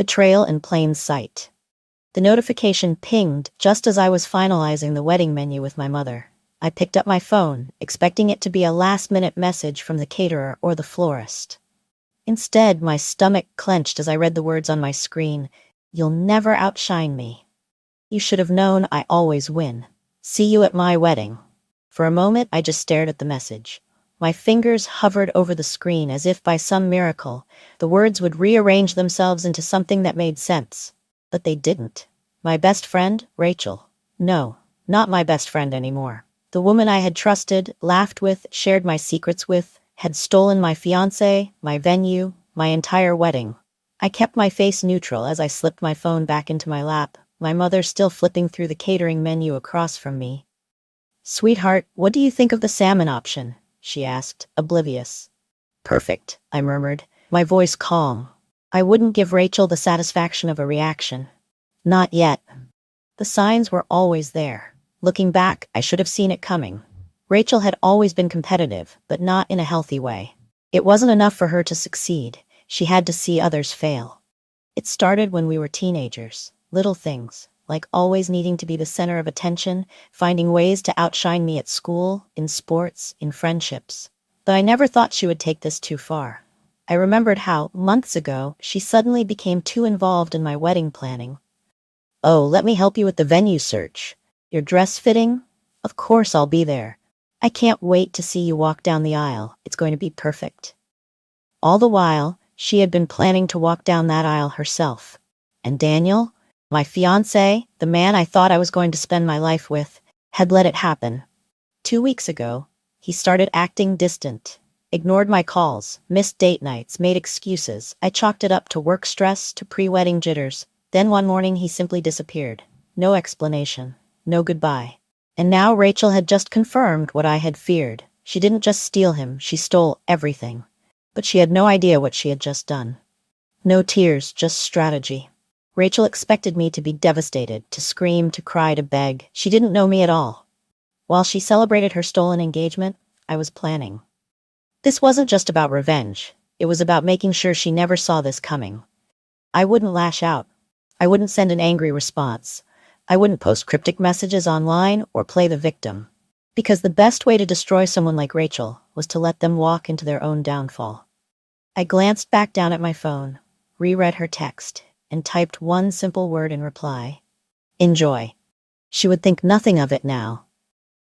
Betrayal in plain sight. The notification pinged just as I was finalizing the wedding menu with my mother. I picked up my phone, expecting it to be a last-minute message from the caterer or the florist. Instead, my stomach clenched as I read the words on my screen. "You'll never outshine me. You should have known I always win. See you at my wedding." For a moment, I just stared at the message. My fingers hovered over the screen as if by some miracle, the words would rearrange themselves into something that made sense. But they didn't. My best friend, Rachel. No, not my best friend anymore. The woman I had trusted, laughed with, shared my secrets with, had stolen my fiancé, my venue, my entire wedding. I kept my face neutral as I slipped my phone back into my lap, my mother still flipping through the catering menu across from me. "Sweetheart, what do you think of the salmon option?" she asked, oblivious. "Perfect," I murmured, my voice calm. I wouldn't give Rachel the satisfaction of a reaction. Not yet. The signs were always there. Looking back, I should have seen it coming. Rachel had always been competitive, but not in a healthy way. It wasn't enough for her to succeed. She had to see others fail. It started when we were teenagers. Little things, like always needing to be the center of attention, finding ways to outshine me at school, in sports, in friendships. But I never thought she would take this too far. I remembered how, months ago, she suddenly became too involved in my wedding planning. "Oh, let me help you with the venue search. Your dress fitting? Of course I'll be there. I can't wait to see you walk down the aisle. It's going to be perfect." All the while, she had been planning to walk down that aisle herself. And Daniel, my fiancé, the man I thought I was going to spend my life with, had let it happen. 2 weeks ago, he started acting distant. Ignored my calls, missed date nights, made excuses. I chalked it up to work stress, to pre-wedding jitters. Then one morning he simply disappeared. No explanation. No goodbye. And now Rachel had just confirmed what I had feared. She didn't just steal him, she stole everything. But she had no idea what she had just done. No tears, just strategy. Rachel expected me to be devastated, to scream, to cry, to beg. She didn't know me at all. While she celebrated her stolen engagement, I was planning. This wasn't just about revenge. It was about making sure she never saw this coming. I wouldn't lash out. I wouldn't send an angry response. I wouldn't post cryptic messages online or play the victim. Because the best way to destroy someone like Rachel was to let them walk into their own downfall. I glanced back down at my phone, reread her text, and typed one simple word in reply. Enjoy. She would think nothing of it now.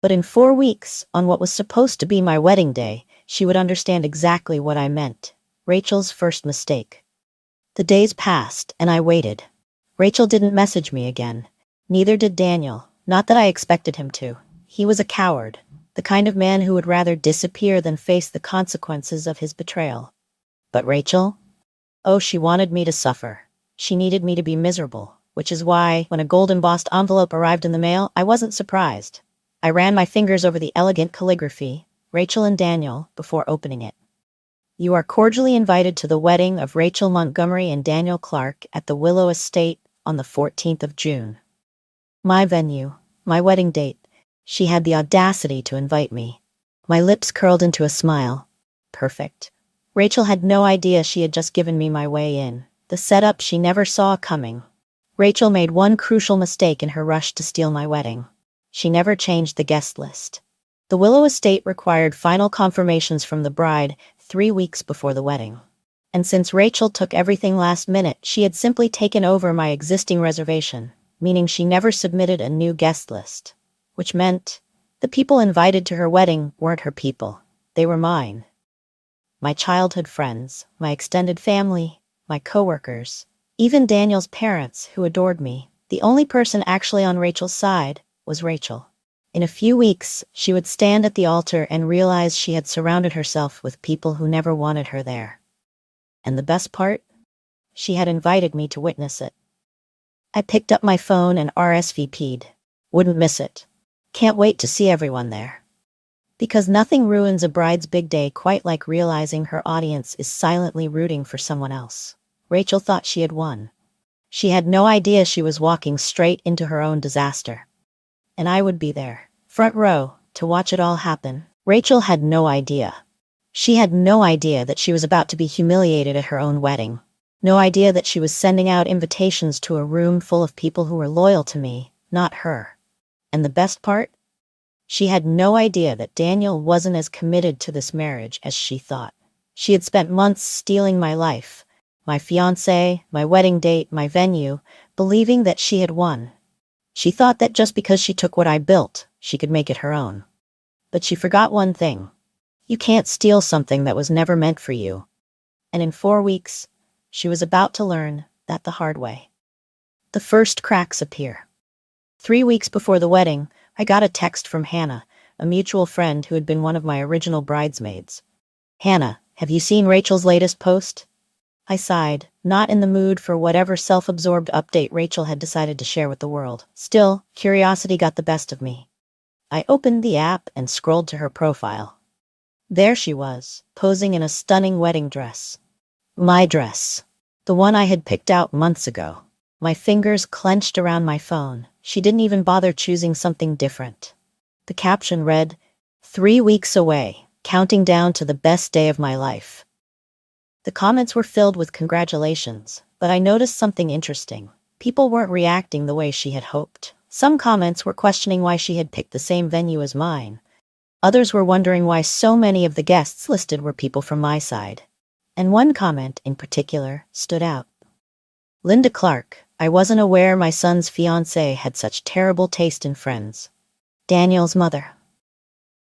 But in 4 weeks, on what was supposed to be my wedding day, she would understand exactly what I meant. Rachel's first mistake. The days passed, and I waited. Rachel didn't message me again. Neither did Daniel. Not that I expected him to. He was a coward, the kind of man who would rather disappear than face the consequences of his betrayal. But Rachel? Oh, she wanted me to suffer. She needed me to be miserable, which is why, when a gold-embossed envelope arrived in the mail, I wasn't surprised. I ran my fingers over the elegant calligraphy, Rachel and Daniel, before opening it. You are cordially invited to the wedding of Rachel Montgomery and Daniel Clark at the Willow Estate on the 14th of June. My venue, my wedding date. She had the audacity to invite me. My lips curled into a smile. Perfect. Rachel had no idea she had just given me my way in. The setup she never saw coming. Rachel made one crucial mistake in her rush to steal my wedding. She never changed the guest list. The Willow Estate required final confirmations from the bride 3 weeks before the wedding. And since Rachel took everything last minute, she had simply taken over my existing reservation, meaning she never submitted a new guest list. Which meant the people invited to her wedding weren't her people. They were mine. My childhood friends, my extended family, my coworkers, even Daniel's parents who adored me. The only person actually on Rachel's side was Rachel. In a few weeks, she would stand at the altar and realize she had surrounded herself with people who never wanted her there. And the best part? She had invited me to witness it. I picked up my phone and RSVP'd. Wouldn't miss it. Can't wait to see everyone there. Because nothing ruins a bride's big day quite like realizing her audience is silently rooting for someone else. Rachel thought she had won. She had no idea she was walking straight into her own disaster. And I would be there, front row, to watch it all happen. Rachel had no idea. She had no idea that she was about to be humiliated at her own wedding. No idea that she was sending out invitations to a room full of people who were loyal to me, not her. And the best part? She had no idea that Daniel wasn't as committed to this marriage as she thought. She had spent months stealing my life, my fiancé, my wedding date, my venue, believing that she had won. She thought that just because she took what I built, she could make it her own. But she forgot one thing. You can't steal something that was never meant for you. And in 4 weeks, she was about to learn that the hard way. The first cracks appear. 3 weeks before the wedding, I got a text from Hannah, a mutual friend who had been one of my original bridesmaids. "Hannah, have you seen Rachel's latest post?" I sighed, not in the mood for whatever self-absorbed update Rachel had decided to share with the world. Still, curiosity got the best of me. I opened the app and scrolled to her profile. There she was, posing in a stunning wedding dress. My dress. The one I had picked out months ago. My fingers clenched around my phone. She didn't even bother choosing something different. The caption read, "3 weeks away, counting down to the best day of my life." The comments were filled with congratulations, but I noticed something interesting. People weren't reacting the way she had hoped. Some comments were questioning why she had picked the same venue as mine. Others were wondering why so many of the guests listed were people from my side. And one comment in particular stood out. "Linda Clark, I wasn't aware my son's fiancé had such terrible taste in friends." Daniel's mother.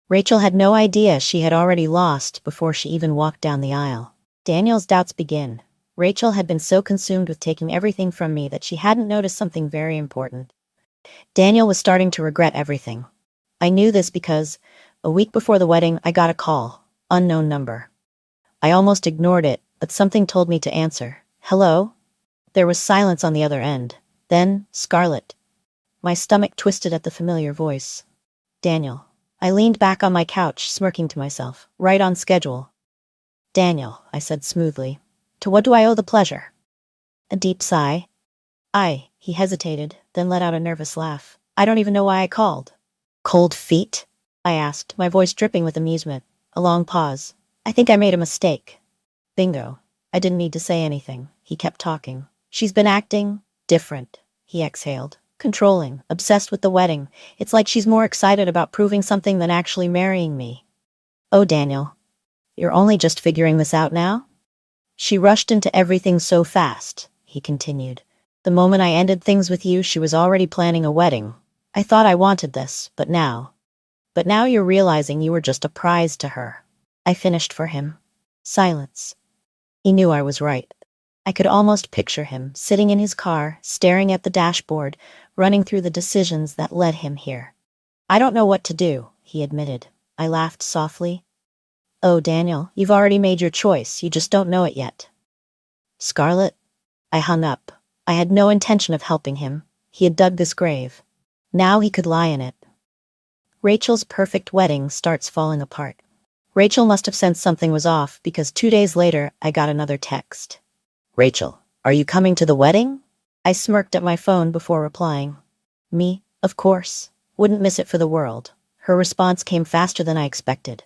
Rachel had no idea she had already lost before she even walked down the aisle. Daniel's doubts begin. Rachel had been so consumed with taking everything from me that she hadn't noticed something very important. Daniel was starting to regret everything. I knew this because, a week before the wedding, I got a call, unknown number. I almost ignored it, but something told me to answer. "Hello?" There was silence on the other end. Then, Scarlett. My stomach twisted at the familiar voice. "Daniel." I leaned back on my couch, smirking to myself. "Right on schedule." "Daniel," I said smoothly. "To what do I owe the pleasure?" A deep sigh. He hesitated, then let out a nervous laugh. "I don't even know why I called." "Cold feet?" I asked, my voice dripping with amusement. A long pause. "I think I made a mistake." Bingo. I didn't need to say anything. He kept talking. "She's been acting different," he exhaled. "Controlling, obsessed with the wedding. It's like she's more excited about proving something than actually marrying me." "Oh, Daniel. You're only just figuring this out now?" "She rushed into everything so fast," he continued. "The moment I ended things with you, she was already planning a wedding. I thought I wanted this, but now you're realizing you were just a prize to her." I finished for him. Silence. He knew I was right. I could almost picture him, sitting in his car, staring at the dashboard, running through the decisions that led him here. "I don't know what to do," he admitted. I laughed softly. "Oh, Daniel, you've already made your choice, you just don't know it yet." "Scarlett?" I hung up. I had no intention of helping him. He had dug this grave. Now he could lie in it. Rachel's perfect wedding starts falling apart. Rachel must have sensed something was off because 2 days later I got another text. "Rachel, are you coming to the wedding?" I smirked at my phone before replying. "Me, of course. Wouldn't miss it for the world." Her response came faster than I expected.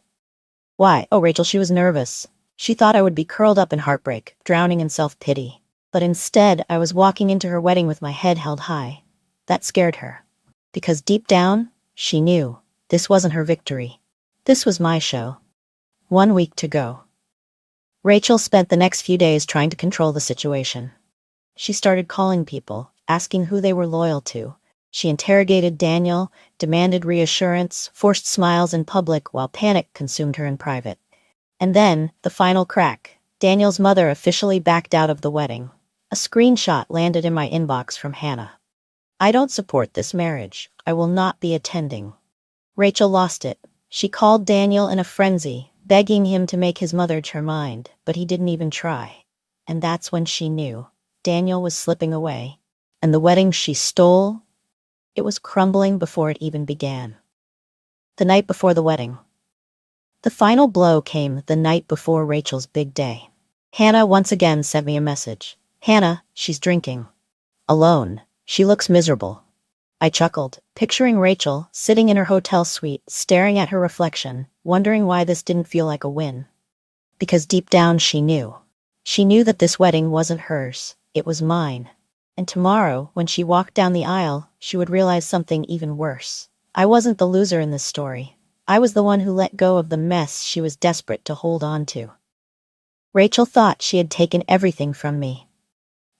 "Why?" "Oh, Rachel," she was nervous. She thought I would be curled up in heartbreak, drowning in self-pity. But instead, I was walking into her wedding with my head held high. That scared her. Because deep down, she knew this wasn't her victory. This was my show. 1 week to go. Rachel spent the next few days trying to control the situation. She started calling people, asking who they were loyal to. She interrogated Daniel, demanded reassurance, forced smiles in public while panic consumed her in private. And then, the final crack. Daniel's mother officially backed out of the wedding. A screenshot landed in my inbox from Hannah. "I don't support this marriage. I will not be attending." Rachel lost it. She called Daniel in a frenzy, begging him to make his mother change her mind, but he didn't even try. And that's when she knew. Daniel was slipping away. And the wedding she stole, it was crumbling before it even began. The night before the wedding. The final blow came the night before Rachel's big day. Hannah once again sent me a message. "Hannah, she's drinking. Alone. She looks miserable." I chuckled, picturing Rachel sitting in her hotel suite, staring at her reflection, wondering why this didn't feel like a win. Because deep down she knew. She knew that this wedding wasn't hers, it was mine. And tomorrow, when she walked down the aisle, she would realize something even worse. I wasn't the loser in this story. I was the one who let go of the mess she was desperate to hold on to. Rachel thought she had taken everything from me.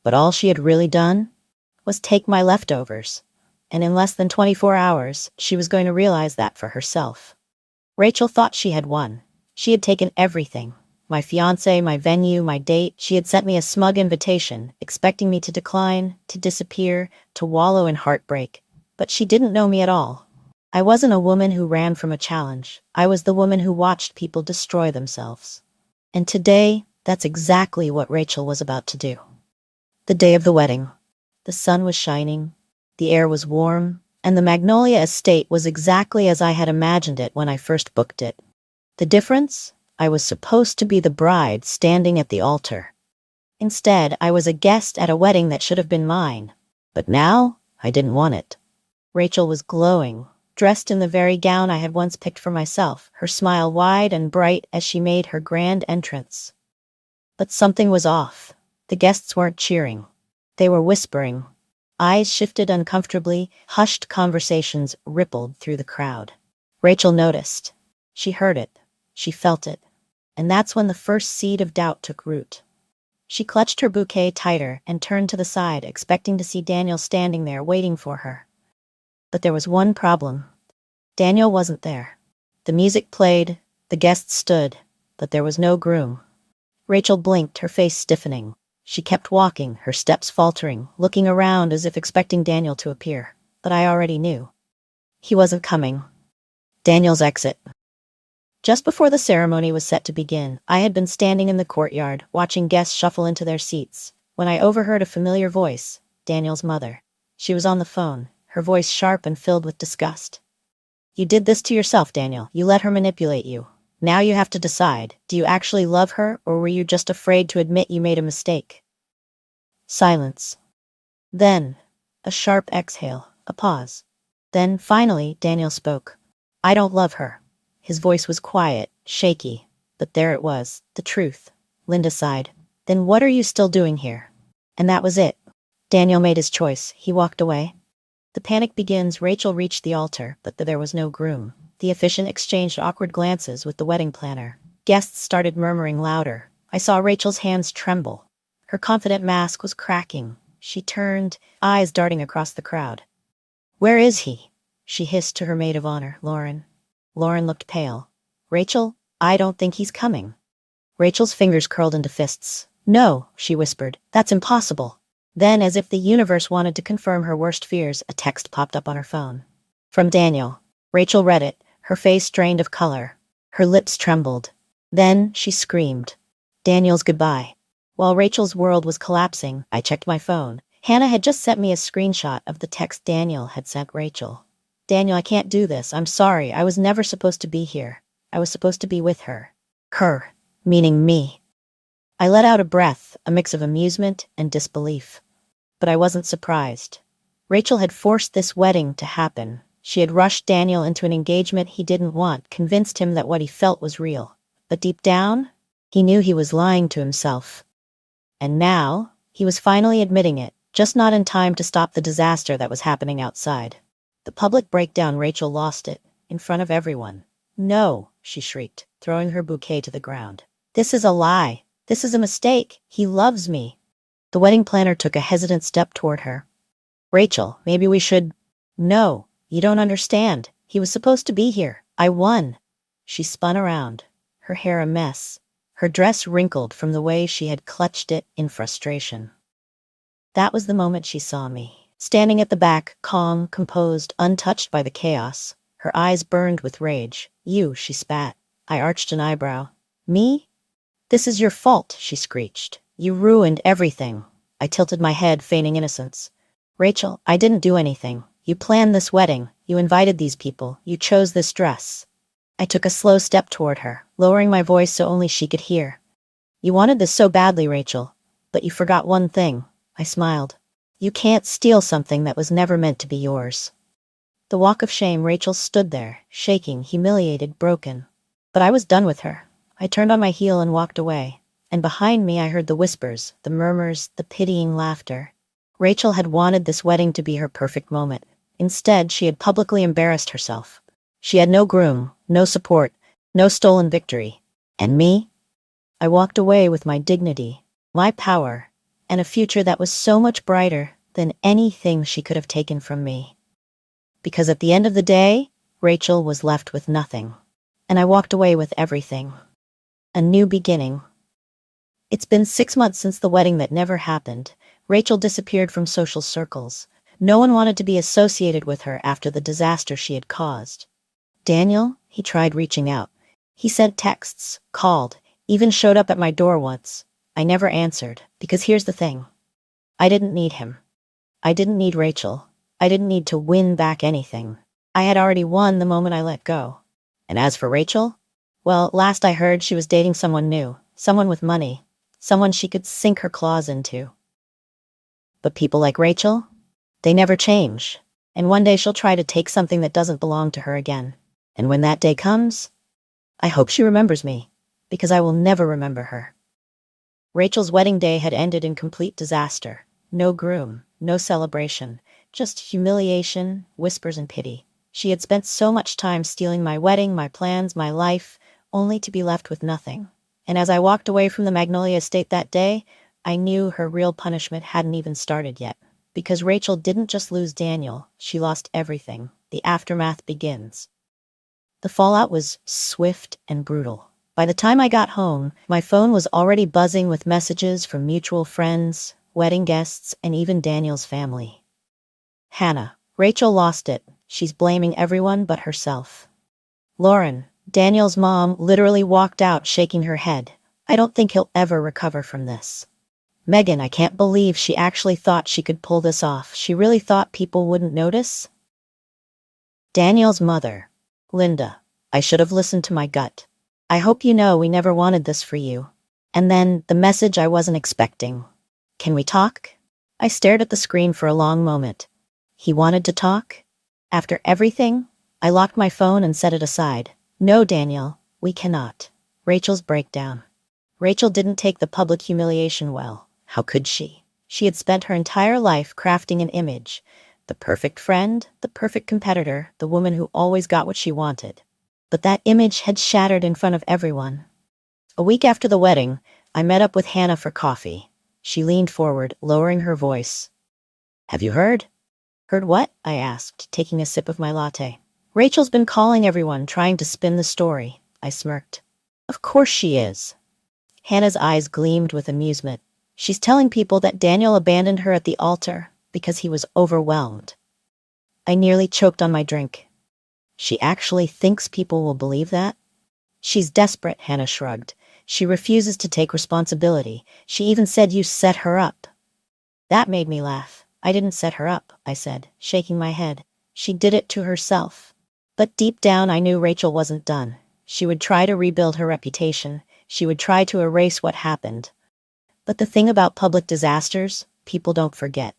But all she had really done was take my leftovers. And in less than 24 hours, she was going to realize that for herself. Rachel thought she had won. She had taken everything. My fiancé, my venue, my date. She had sent me a smug invitation, expecting me to decline, to disappear, to wallow in heartbreak. But she didn't know me at all. I wasn't a woman who ran from a challenge. I was the woman who watched people destroy themselves. And today, that's exactly what Rachel was about to do. The day of the wedding. The sun was shining, the air was warm, and the Magnolia Estate was exactly as I had imagined it when I first booked it. The difference? I was supposed to be the bride standing at the altar. Instead, I was a guest at a wedding that should have been mine. But now, I didn't want it. Rachel was glowing, dressed in the very gown I had once picked for myself, her smile wide and bright as she made her grand entrance. But something was off. The guests weren't cheering. They were whispering. Eyes shifted uncomfortably, hushed conversations rippled through the crowd. Rachel noticed. She heard it. She felt it. And that's when the first seed of doubt took root. She clutched her bouquet tighter and turned to the side, expecting to see Daniel standing there waiting for her. But there was one problem. Daniel wasn't there. The music played, the guests stood, but there was no groom. Rachel blinked, her face stiffening. She kept walking, her steps faltering, looking around as if expecting Daniel to appear. But I already knew. He wasn't coming. Daniel's exit. Just before the ceremony was set to begin, I had been standing in the courtyard, watching guests shuffle into their seats, when I overheard a familiar voice, Daniel's mother. She was on the phone, her voice sharp and filled with disgust. "You did this to yourself, Daniel. You let her manipulate you. Now you have to decide, do you actually love her, or were you just afraid to admit you made a mistake?" Silence. Then, a sharp exhale, a pause. Then, finally, Daniel spoke. "I don't love her." His voice was quiet, shaky, but there it was, the truth. Linda sighed. "Then what are you still doing here?" And that was it. Daniel made his choice. He walked away. The panic begins. Rachel reached the altar, but there was no groom. The officiant exchanged awkward glances with the wedding planner. Guests started murmuring louder. I saw Rachel's hands tremble. Her confident mask was cracking. She turned, eyes darting across the crowd. "Where is he?" she hissed to her maid of honor, Lauren. Lauren looked pale. "Rachel, I don't think he's coming." Rachel's fingers curled into fists. "No," she whispered. "That's impossible." Then, as if the universe wanted to confirm her worst fears, a text popped up on her phone. From Daniel. Rachel read it, her face drained of color. Her lips trembled. Then she screamed. Daniel's goodbye. While Rachel's world was collapsing, I checked my phone. Hannah had just sent me a screenshot of the text Daniel had sent Rachel. "Daniel, I can't do this. I'm sorry. I was never supposed to be here. I was supposed to be with her." Her, meaning me. I let out a breath, a mix of amusement and disbelief. But I wasn't surprised. Rachel had forced this wedding to happen. She had rushed Daniel into an engagement he didn't want, convinced him that what he felt was real. But deep down, he knew he was lying to himself. And now, he was finally admitting it, just not in time to stop the disaster that was happening outside. The public breakdown. Rachel lost it, in front of everyone. "No," she shrieked, throwing her bouquet to the ground. "This is a lie. This is a mistake. He loves me." The wedding planner took a hesitant step toward her. "Rachel, maybe we should—" "No, you don't understand. He was supposed to be here. I won." She spun around, her hair a mess, her dress wrinkled from the way she had clutched it in frustration. That was the moment she saw me, standing at the back, calm, composed, untouched by the chaos. Her eyes burned with rage. "You," she spat. I arched an eyebrow. "Me? This is your fault," she screeched. "You ruined everything." I tilted my head, feigning innocence. "Rachel, I didn't do anything. You planned this wedding. You invited these people. You chose this dress." I took a slow step toward her, lowering my voice so only she could hear. "You wanted this so badly, Rachel. But you forgot one thing." I smiled. "You can't steal something that was never meant to be yours." The walk of shame. Rachel stood there, shaking, humiliated, broken. But I was done with her. I turned on my heel and walked away. And behind me I heard the whispers, the murmurs, the pitying laughter. Rachel had wanted this wedding to be her perfect moment. Instead, she had publicly embarrassed herself. She had no groom, no support, no stolen victory. And me? I walked away with my dignity, my power, and a future that was so much brighter than anything she could have taken from me. Because at the end of the day, Rachel was left with nothing. And I walked away with everything. A new beginning. It's been 6 months since the wedding that never happened. Rachel disappeared from social circles. No one wanted to be associated with her after the disaster she had caused. Daniel, he tried reaching out. He sent texts, called, even showed up at my door once. I never answered, because here's the thing. I didn't need him. I didn't need Rachel. I didn't need to win back anything. I had already won the moment I let go. And as for Rachel, well, last I heard she was dating someone new, someone with money, someone she could sink her claws into. But people like Rachel, they never change. And one day she'll try to take something that doesn't belong to her again. And when that day comes, I hope she remembers me, because I will never remember her. Rachel's wedding day had ended in complete disaster. No groom, no celebration, just humiliation, whispers, and pity. She had spent so much time stealing my wedding, my plans, my life, only to be left with nothing. And as I walked away from the Magnolia estate that day, I knew her real punishment hadn't even started yet. Because Rachel didn't just lose Daniel, she lost everything. The aftermath begins. The fallout was swift and brutal. By the time I got home, my phone was already buzzing with messages from mutual friends, wedding guests, and even Daniel's family. Hannah, Rachel lost it. She's blaming everyone but herself. Lauren, Daniel's mom, literally walked out shaking her head. I don't think he'll ever recover from this. Megan, I can't believe she actually thought she could pull this off. She really thought people wouldn't notice? Daniel's mother, Linda, I should have listened to my gut. I hope you know we never wanted this for you. And then, the message I wasn't expecting. Can we talk? I stared at the screen for a long moment. He wanted to talk? After everything? I locked my phone and set it aside. No, Daniel, we cannot. Rachel's breakdown. Rachel didn't take the public humiliation well. How could she? She had spent her entire life crafting an image. The perfect friend, the perfect competitor, the woman who always got what she wanted. But that image had shattered in front of everyone. A week after the wedding, I met up with Hannah for coffee. She leaned forward, lowering her voice. Have you heard? Heard what? I asked, taking a sip of my latte. Rachel's been calling everyone, trying to spin the story. I smirked. Of course she is. Hannah's eyes gleamed with amusement. She's telling people that Daniel abandoned her at the altar because he was overwhelmed. I nearly choked on my drink. She actually thinks people will believe that? She's desperate, Hannah shrugged. She refuses to take responsibility. She even said you set her up. That made me laugh. I didn't set her up, I said, shaking my head. She did it to herself. But deep down I knew Rachel wasn't done. She would try to rebuild her reputation. She would try to erase what happened. But the thing about public disasters, people don't forget.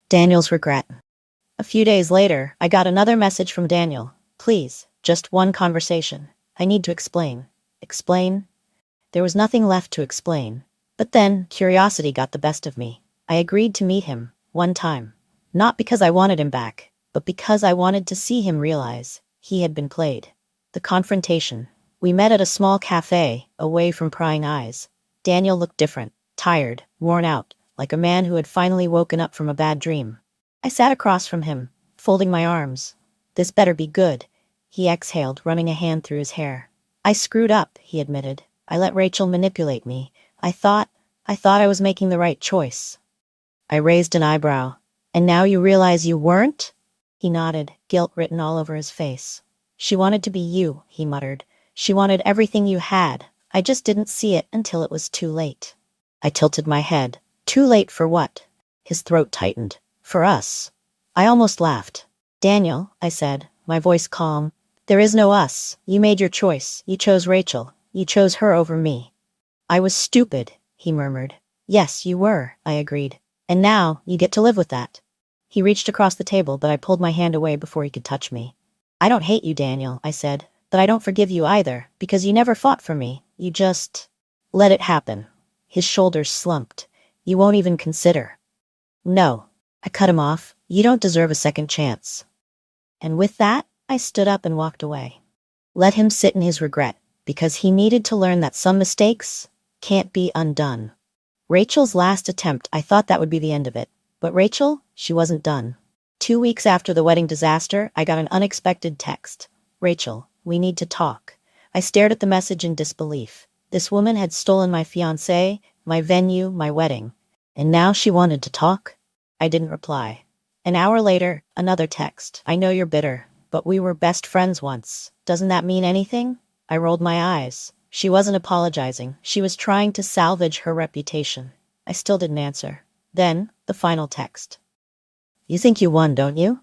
Daniel's regret. A few days later, I got another message from Daniel. Please, just one conversation. I need to explain. Explain? There was nothing left to explain. But then, curiosity got the best of me. I agreed to meet him, one time. Not because I wanted him back, but because I wanted to see him realize he had been played. The confrontation. We met at a small cafe, away from prying eyes. Daniel looked different, tired, worn out, like a man who had finally woken up from a bad dream. I sat across from him, folding my arms. This better be good, he exhaled, running a hand through his hair. I screwed up, he admitted. I let Rachel manipulate me. I thought I was making the right choice. I raised an eyebrow. And now you realize you weren't? He nodded, guilt written all over his face. She wanted to be you, he muttered. She wanted everything you had. I just didn't see it until it was too late. I tilted my head. Too late for what? His throat tightened. For us. I almost laughed. Daniel, I said, my voice calm. There is no us. You made your choice. You chose Rachel. You chose her over me. I was stupid, he murmured. Yes, you were, I agreed. And now, you get to live with that. He reached across the table, but I pulled my hand away before he could touch me. I don't hate you, Daniel, I said, but I don't forgive you either, because you never fought for me. You just let it happen. His shoulders slumped. You won't even consider. No. I cut him off. You don't deserve a second chance. And with that, I stood up and walked away. Let him sit in his regret, because he needed to learn that some mistakes can't be undone. Rachel's last attempt, I thought that would be the end of it. But Rachel, she wasn't done. 2 weeks after the wedding disaster, I got an unexpected text. Rachel, we need to talk. I stared at the message in disbelief. This woman had stolen my fiancé, my venue, my wedding. And now she wanted to talk? I didn't reply. An hour later, another text. I know you're bitter, but we were best friends once. Doesn't that mean anything? I rolled my eyes. She wasn't apologizing. She was trying to salvage her reputation. I still didn't answer. Then, the final text. You think you won, don't you?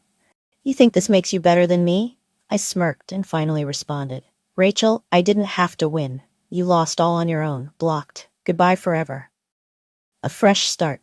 You think this makes you better than me? I smirked and finally responded. Rachel, I didn't have to win. You lost all on your own. Blocked. Goodbye forever. A fresh start.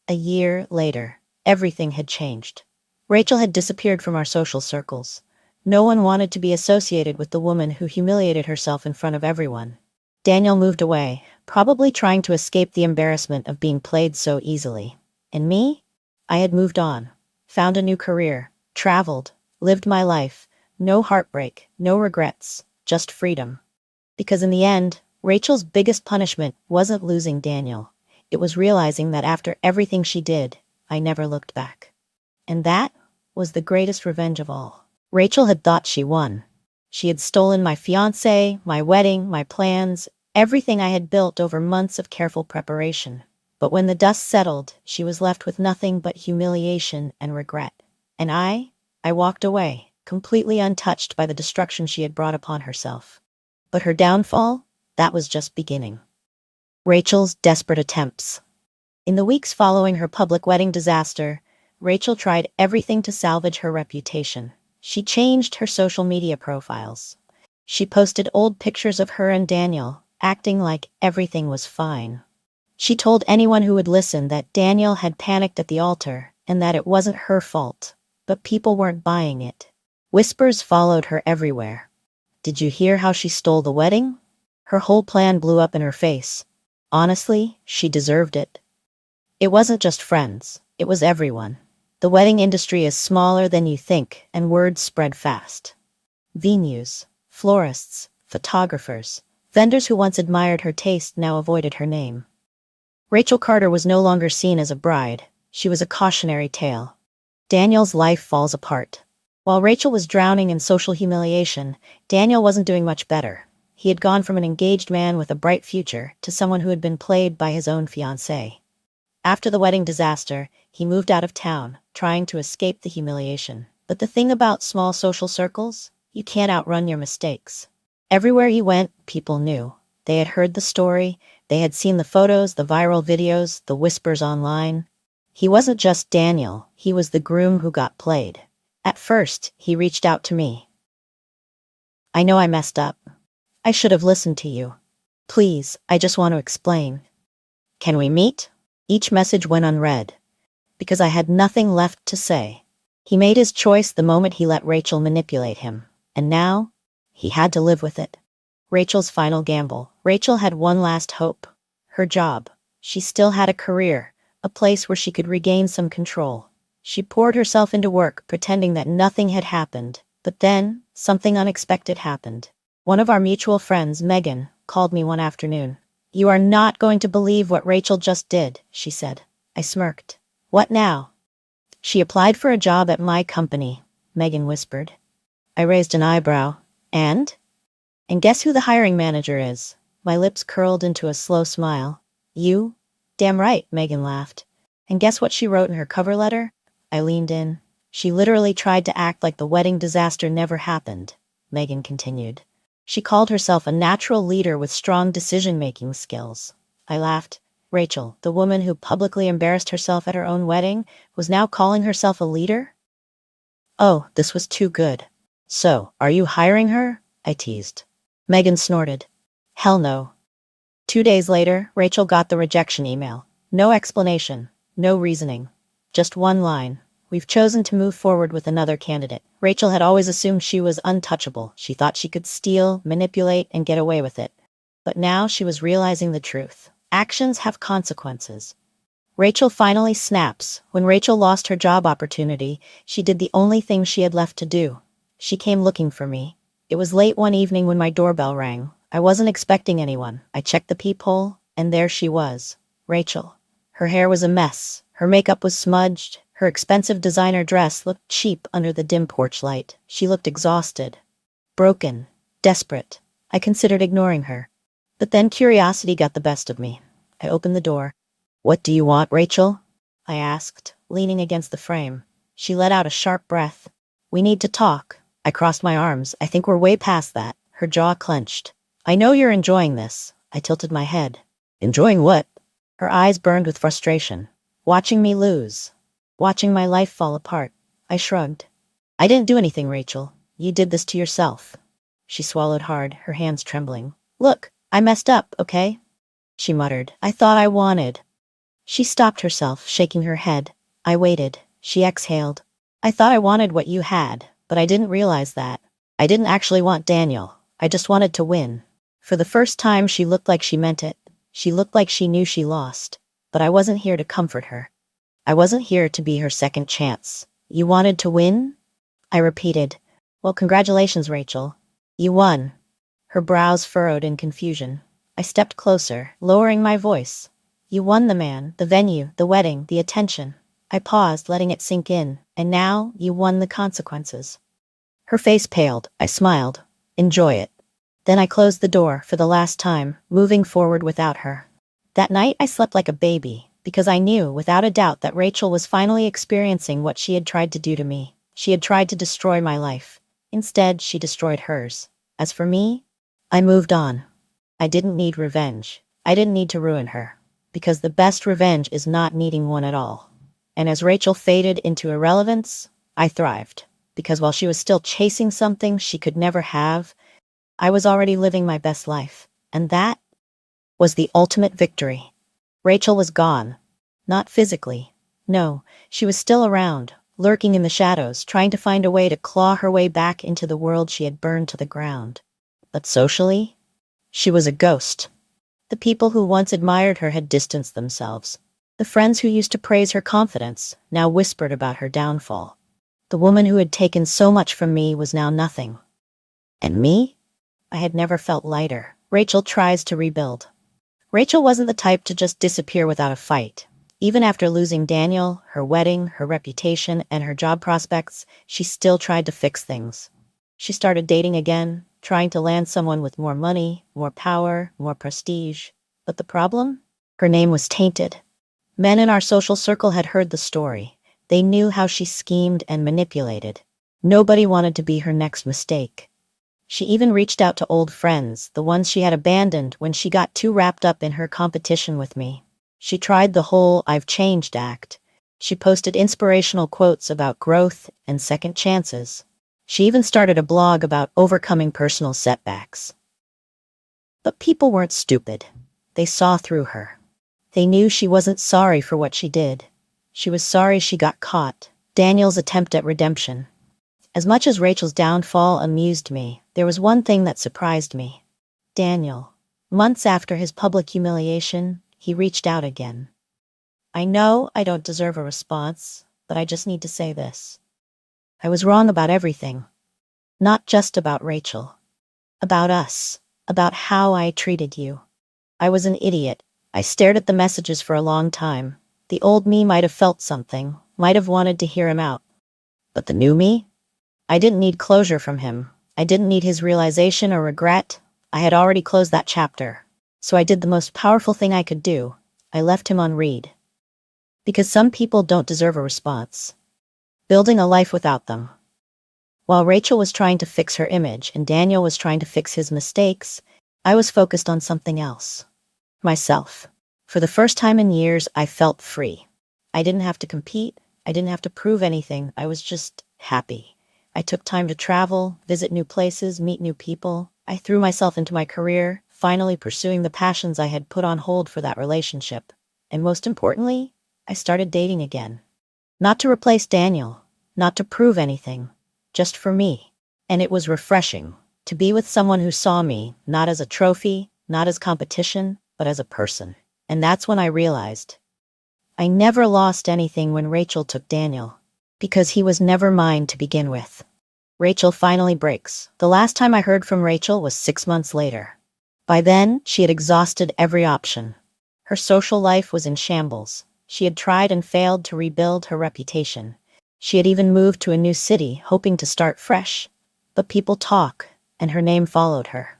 A year later, everything had changed. Rachel had disappeared from our social circles. No one wanted to be associated with the woman who humiliated herself in front of everyone. Daniel moved away, probably trying to escape the embarrassment of being played so easily. And me? I had moved on, found a new career, traveled, lived my life. No heartbreak, no regrets, just freedom. Because in the end, Rachel's biggest punishment wasn't losing Daniel. It was realizing that after everything she did, I never looked back. And that was the greatest revenge of all. Rachel had thought she won. She had stolen my fiancé, my wedding, my plans, everything I had built over months of careful preparation. But when the dust settled, she was left with nothing but humiliation and regret. And I walked away, completely untouched by the destruction she had brought upon herself. But her downfall, that was just beginning. Rachel's desperate attempts. In the weeks following her public wedding disaster, Rachel tried everything to salvage her reputation. She changed her social media profiles. She posted old pictures of her and Daniel, acting like everything was fine. She told anyone who would listen that Daniel had panicked at the altar and that it wasn't her fault, but people weren't buying it. Whispers followed her everywhere. Did you hear how she stole the wedding? Her whole plan blew up in her face. Honestly, she deserved it. It wasn't just friends, it was everyone. The wedding industry is smaller than you think, and words spread fast. Venues, florists, photographers, vendors who once admired her taste now avoided her name. Rachel Carter was no longer seen as a bride. She was a cautionary tale. Daniel's life falls apart. While Rachel was drowning in social humiliation, Daniel wasn't doing much better. He had gone from an engaged man with a bright future to someone who had been played by his own fiancée. After the wedding disaster, he moved out of town, trying to escape the humiliation. But the thing about small social circles, you can't outrun your mistakes. Everywhere he went, people knew. They had heard the story, they had seen the photos, the viral videos, the whispers online. He wasn't just Daniel, he was the groom who got played. At first, he reached out to me. I know I messed up. I should have listened to you. Please, I just want to explain. Can we meet? Each message went unread, because I had nothing left to say. He made his choice the moment he let Rachel manipulate him, and now, he had to live with it. Rachel's final gamble. Rachel had one last hope. Her job. She still had a career, a place where she could regain some control. She poured herself into work, pretending that nothing had happened. But then, something unexpected happened. One of our mutual friends, Megan, called me one afternoon. You are not going to believe what Rachel just did, she said. I smirked. What now? She applied for a job at my company, Megan whispered. I raised an eyebrow. And guess who the hiring manager is? My lips curled into a slow smile. You? Damn right, Megan laughed. And guess what she wrote in her cover letter? I leaned in. She literally tried to act like the wedding disaster never happened, Megan continued. She called herself a natural leader with strong decision-making skills. I laughed. Rachel, the woman who publicly embarrassed herself at her own wedding, was now calling herself a leader? Oh, this was too good. So, are you hiring her? I teased. Megan snorted. Hell no. 2 days later, Rachel got the rejection email. No explanation, no reasoning. Just one line. We've chosen to move forward with another candidate. Rachel had always assumed she was untouchable. She thought she could steal, manipulate, and get away with it. But now she was realizing the truth. Actions have consequences. Rachel finally snaps. When Rachel lost her job opportunity, she did the only thing she had left to do. She came looking for me. It was late one evening when my doorbell rang. I wasn't expecting anyone. I checked the peephole, and there she was, Rachel. Her hair was a mess. Her makeup was smudged. Her expensive designer dress looked cheap under the dim porch light. She looked exhausted, broken, desperate. I considered ignoring her. But then curiosity got the best of me. I opened the door. "What do you want, Rachel?" I asked, leaning against the frame. She let out a sharp breath. "We need to talk." I crossed my arms. "I think we're way past that." Her jaw clenched. "I know you're enjoying this." I tilted my head. "Enjoying what?" Her eyes burned with frustration. "Watching me lose. Watching my life fall apart." I shrugged. "I didn't do anything, Rachel. You did this to yourself." She swallowed hard, her hands trembling. "Look, I messed up, okay?" She muttered. "I thought I wanted." She stopped herself, shaking her head. I waited. She exhaled. "I thought I wanted what you had, but I didn't realize that. I didn't actually want Daniel. I just wanted to win." For the first time, she looked like she meant it. She looked like she knew she lost. But I wasn't here to comfort her. I wasn't here to be her second chance. "You wanted to win?" I repeated. "Well, congratulations, Rachel. You won." Her brows furrowed in confusion. I stepped closer, lowering my voice. "You won the man, the venue, the wedding, the attention." I paused, letting it sink in. "And now, you won the consequences." Her face paled. I smiled. "Enjoy it." Then I closed the door for the last time, moving forward without her. That night I slept like a baby, because I knew, without a doubt, that Rachel was finally experiencing what she had tried to do to me. She had tried to destroy my life. Instead, she destroyed hers. As for me, I moved on. I didn't need revenge. I didn't need to ruin her. Because the best revenge is not needing one at all. And as Rachel faded into irrelevance, I thrived. Because while she was still chasing something she could never have, I was already living my best life. And that was the ultimate victory. Rachel was gone. Not physically. No, she was still around, lurking in the shadows, trying to find a way to claw her way back into the world she had burned to the ground. But socially, she was a ghost. The people who once admired her had distanced themselves. The friends who used to praise her confidence now whispered about her downfall. The woman who had taken so much from me was now nothing. And me? I had never felt lighter. Rachel tries to rebuild. Rachel wasn't the type to just disappear without a fight. Even after losing Daniel, her wedding, her reputation, and her job prospects, she still tried to fix things. She started dating again, trying to land someone with more money, more power, more prestige. But the problem? Her name was tainted. Men in our social circle had heard the story. They knew how she schemed and manipulated. Nobody wanted to be her next mistake. She even reached out to old friends, the ones she had abandoned when she got too wrapped up in her competition with me. She tried the whole "I've changed" act. She posted inspirational quotes about growth and second chances. She even started a blog about overcoming personal setbacks. But people weren't stupid. They saw through her. They knew she wasn't sorry for what she did. She was sorry she got caught. Daniel's attempt at redemption. As much as Rachel's downfall amused me, there was one thing that surprised me. Daniel. Months after his public humiliation, he reached out again. "I know I don't deserve a response, but I just need to say this. I was wrong about everything. Not just about Rachel. About us. About how I treated you. I was an idiot. I stared at the messages for a long time. The old me might have felt something, might have wanted to hear him out. But the new me? I didn't need closure from him. I didn't need his realization or regret. I had already closed that chapter. So I did the most powerful thing I could do. I left him on read. Because some people don't deserve a response. Building a life without them. While Rachel was trying to fix her image and Daniel was trying to fix his mistakes, I was focused on something else. Myself. For the first time in years, I felt free. I didn't have to compete. I didn't have to prove anything. I was just happy. I took time to travel, visit new places, meet new people. I threw myself into my career, finally pursuing the passions I had put on hold for that relationship. And most importantly, I started dating again. Not to replace Daniel, not to prove anything, just for me. And it was refreshing to be with someone who saw me, not as a trophy, not as competition, but as a person. And that's when I realized I never lost anything when Rachel took Daniel, because he was never mine to begin with. Rachel finally breaks. The last time I heard from Rachel was 6 months later. By then, she had exhausted every option. Her social life was in shambles. She had tried and failed to rebuild her reputation. She had even moved to a new city, hoping to start fresh. But people talk, and her name followed her.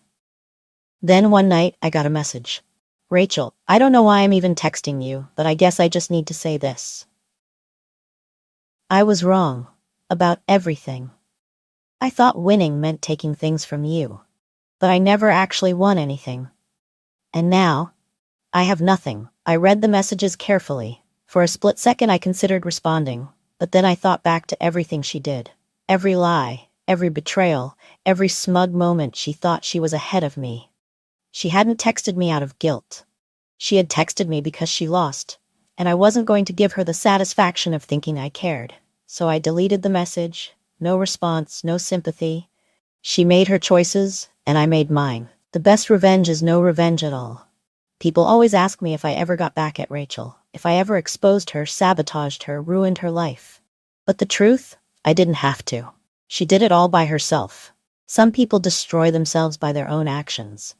Then one night, I got a message. Rachel, I don't know why I'm even texting you, but I guess I just need to say this. I was wrong. About everything. I thought winning meant taking things from you. But I never actually won anything. And now, I have nothing. I read the messages carefully. For a split second I considered responding, but then I thought back to everything she did. Every lie, every betrayal, every smug moment she thought she was ahead of me. She hadn't texted me out of guilt. She had texted me because she lost, and I wasn't going to give her the satisfaction of thinking I cared. So I deleted the message. No response, no sympathy. She made her choices, and I made mine. The best revenge is no revenge at all. People always ask me if I ever got back at Rachel, if I ever exposed her, sabotaged her, ruined her life. But the truth, I didn't have to. She did it all by herself. Some people destroy themselves by their own actions.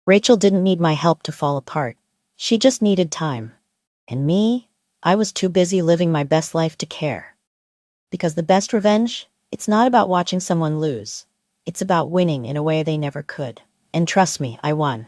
Rachel didn't need my help to fall apart. She just needed time. And me, I was too busy living my best life to care. Because the best revenge, it's not about watching someone lose. It's about winning in a way they never could. And trust me, I won.